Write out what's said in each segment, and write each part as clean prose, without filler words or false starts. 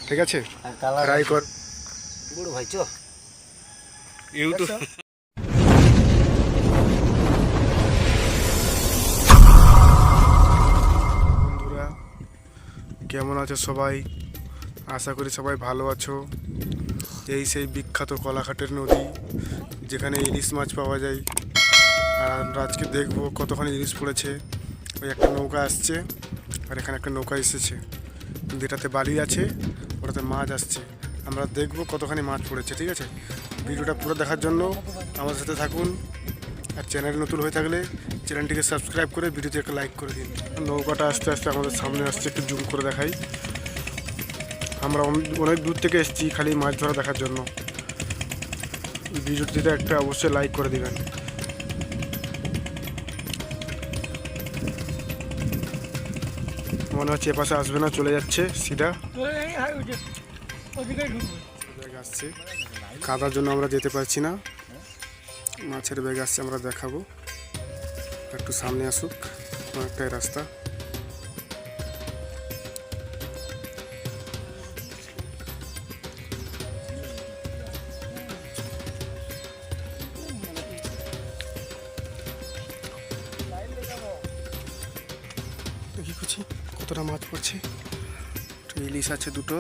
ঠিক আছে ফ্রাই কর বুড়ো ভাই চ ইউটিউব বন্ধুরা কেমন আছো সবাই? আশা করি সবাই ভালো আছো। এই সেই বিখ্যাত কলাঘাটের নদী যেখানে ইলিশ মাছ পাওয়া যায়। আর আমরা আজকে দেখবো কতখানি ইলিশ পড়েছে। ওই একটা নৌকা আসছে আর এখানে একটা নৌকা এসেছে, যেটাতে বালি আছে ওটাতে মাছ আসছে। আমরা দেখবো কতখানি মাছ পড়েছে। ঠিক আছে, ভিডিওটা পুরো দেখার জন্য আমাদের সাথে থাকুন। আর চ্যানেল নতুন হয়ে থাকলে চ্যানেলটিকে সাবস্ক্রাইব করে ভিডিওতে একটা লাইক করে দিন। নৌকাটা আস্তে আস্তে আমাদের সামনে আসছে, একটু জুম করে দেখাই। আমরা অনেক দূর থেকে এসেছি খালি মাছ ধরা দেখার জন্য। ভিডিওটিতে একটা অবশ্যই লাইক করে দিবেন। মনে হচ্ছে এপাশে আসবে না, চলে যাচ্ছে সিধা আসছে। কাদার জন্য আমরা যেতে পারছি না। মাছের ব্যাগ আসছে, আমরা দেখাবো। একটু সামনে আসুক, অনেকটাই রাস্তা। দেখি কুচি কতটা মাছ পড়ছে। ইলিশ আছে দুটো,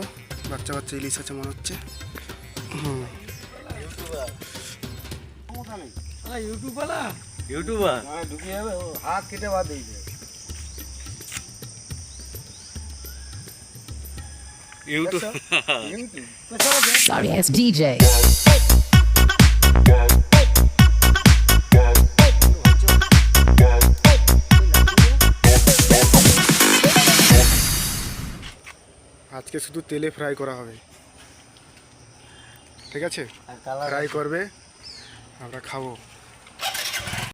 বাচ্চা বাচ্চা ইলিশ আছে মনে হচ্ছে। ইউটিউবার ঢুকিয়ে যাবে, হাত কেটে বাদ দিয়ে যাবে। Sorry, it's DJ. আজকে শুধু তেলে ফ্রাই করা হবে, ঠিক আছে? ফ্রাই করবে, আমরা খাবো।